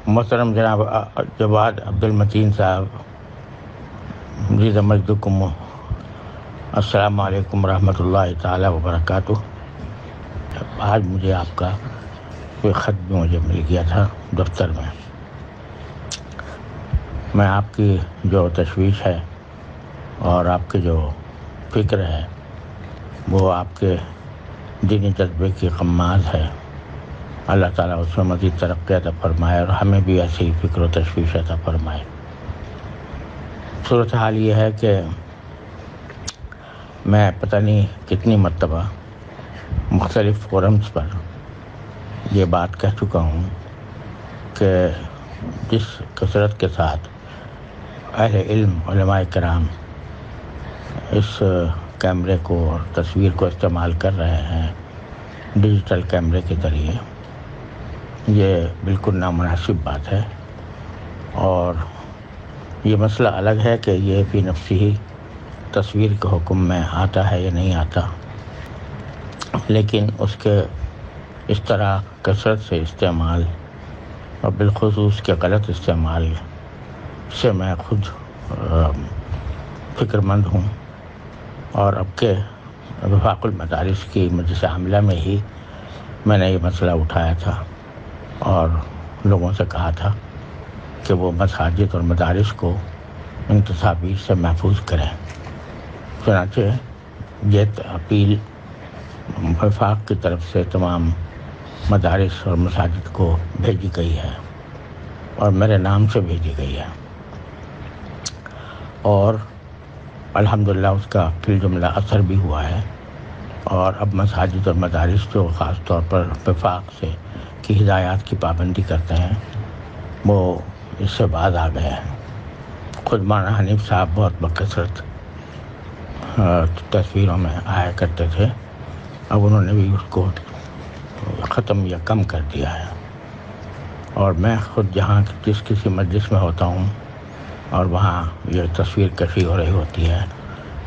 محترم جناب جواد عبد المتین صاحب، جی سمجھدکم، السلام علیکم ورحمۃ اللہ تعالی وبرکاتہ۔ آج مجھے آپ کا کوئی خط بھی مجھے مل گیا تھا دفتر میں آپ کی جو تشویش ہے اور آپ کی جو فکر ہے وہ آپ کے دینی جذبے کی غماز ہے۔ اللہ تعالیٰ اس میں مزید ترقی عطا فرمائے اور ہمیں بھی ایسی فکر و تشویش عطا فرمائے۔ صورتحال یہ ہے کہ میں پتہ نہیں کتنی مرتبہ مختلف فورمز پر یہ بات کہہ چکا ہوں کہ جس کثرت کے ساتھ اہل علم علماء کرام اس کیمرے کو اور تصویر کو استعمال کر رہے ہیں ڈیجیٹل کیمرے کے ذریعے، یہ بالکل نامناسب بات ہے۔ اور یہ مسئلہ الگ ہے کہ یہ فی نفسی ہی تصویر کے حکم میں آتا ہے یا نہیں آتا، لیکن اس کے اس طرح کثرت سے استعمال اور بالخصوص کے غلط استعمال سے میں خود فکر مند ہوں۔ اور اب کے وفاق المدارس کی مجلس عاملہ میں ہی میں نے یہ مسئلہ اٹھایا تھا اور لوگوں سے کہا تھا کہ وہ مساجد اور مدارس کو ان تصاویر سے محفوظ کریں۔ چنانچہ یہ اپیل وفاق کی طرف سے تمام مدارس اور مساجد کو بھیجی گئی ہے اور میرے نام سے بھیجی گئی ہے، اور الحمدللہ اس کا فی الجملہ اثر بھی ہوا ہے۔ اور اب مساجد اور مدارس جو خاص طور پر وفاق سے کی ہدایات کی پابندی کرتے ہیں وہ اس سے باز آ گئے ہیں۔ خود مولانا حنیف صاحب بہت بکثرت تصویروں میں آیا کرتے تھے، اب انہوں نے بھی اس کو ختم یا کم کر دیا ہے۔ اور میں خود جہاں جس کسی مجلس میں ہوتا ہوں اور وہاں یہ تصویر کشی ہو رہی ہوتی ہے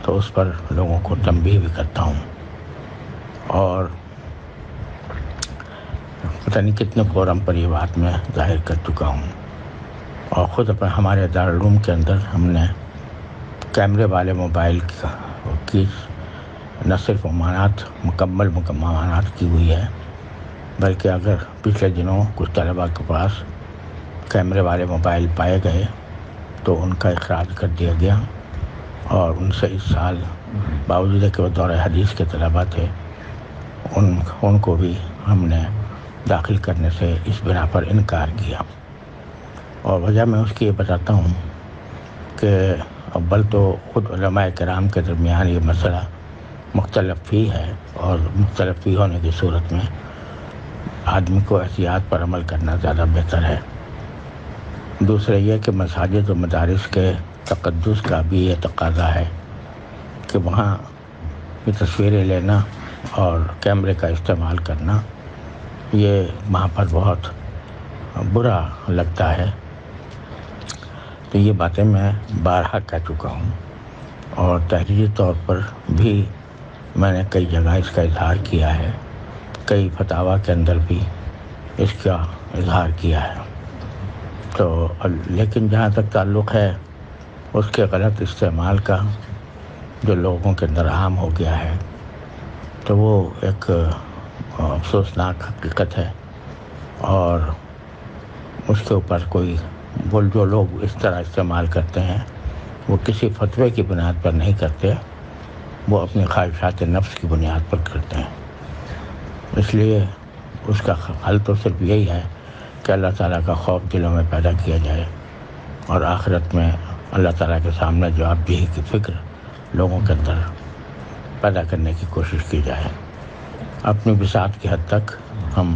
تو اس پر لوگوں کو تنبیہ بھی کرتا ہوں، اور پتہ نہیں کتنے فورم پر یہ بات میں ظاہر کر چکا ہوں۔ اور خود اپنے ہمارے دارالعلوم کے اندر ہم نے کیمرے والے موبائل کی نہ صرف مکمل ممانعت کی ہوئی ہے، بلکہ اگر پچھلے دنوں کچھ طلباء کے پاس کیمرے والے موبائل پائے گئے تو ان کا اخراج کر دیا گیا، اور ان سے اس سال باوجود کہ وہ دورہ حدیث کے طلباء تھے ان کو بھی ہم نے داخل کرنے سے اس بنا پر انکار کیا۔ اور وجہ میں اس کی یہ بتاتا ہوں کہ اول تو خود علماء کرام کے درمیان یہ مسئلہ مختلف ہی ہے، اور مختلف ہی ہونے کی صورت میں آدمی کو احتیاط پر عمل کرنا زیادہ بہتر ہے۔ دوسرا یہ کہ مساجد و مدارس کے تقدس کا بھی یہ تقاضا ہے کہ وہاں یہ تصویریں لینا اور کیمرے کا استعمال کرنا یہ وہاں پر بہت برا لگتا ہے۔ تو یہ باتیں میں بارہا کہہ چکا ہوں، اور تحریری طور پر بھی میں نے کئی جگہ اس کا اظہار کیا ہے، کئی فتاویٰ کے اندر بھی اس کا اظہار کیا ہے۔ تو لیکن جہاں تک تعلق ہے اس کے غلط استعمال کا جو لوگوں کے اندر عام ہو گیا ہے، تو وہ ایک افسوسناک حقیقت ہے، اور اس کے اوپر کوئی جو لوگ اس طرح استعمال کرتے ہیں وہ کسی فتوے کی بنیاد پر نہیں کرتے، وہ اپنی خواہشات نفس کی بنیاد پر کرتے ہیں۔ اس لیے اس کا حل تو صرف یہی ہے کہ اللہ تعالیٰ کا خوف دلوں میں پیدا کیا جائے، اور آخرت میں اللہ تعالیٰ کے سامنے جواب دہی کی فکر لوگوں کے اندر پیدا کرنے کی کوشش کی جائے۔ اپنی بساط کی حد تک ہم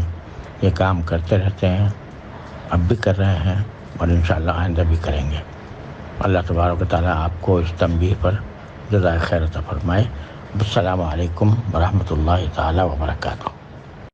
یہ کام کرتے رہتے ہیں، اب بھی کر رہے ہیں، اور انشاءاللہ آئندہ بھی کریں گے۔ اللہ تبارک و تعالیٰ آپ کو اس تنبیہ پر جزائے خیر عطا فرمائے۔ السلام علیکم ورحمۃ اللہ تعالیٰ وبرکاتہ۔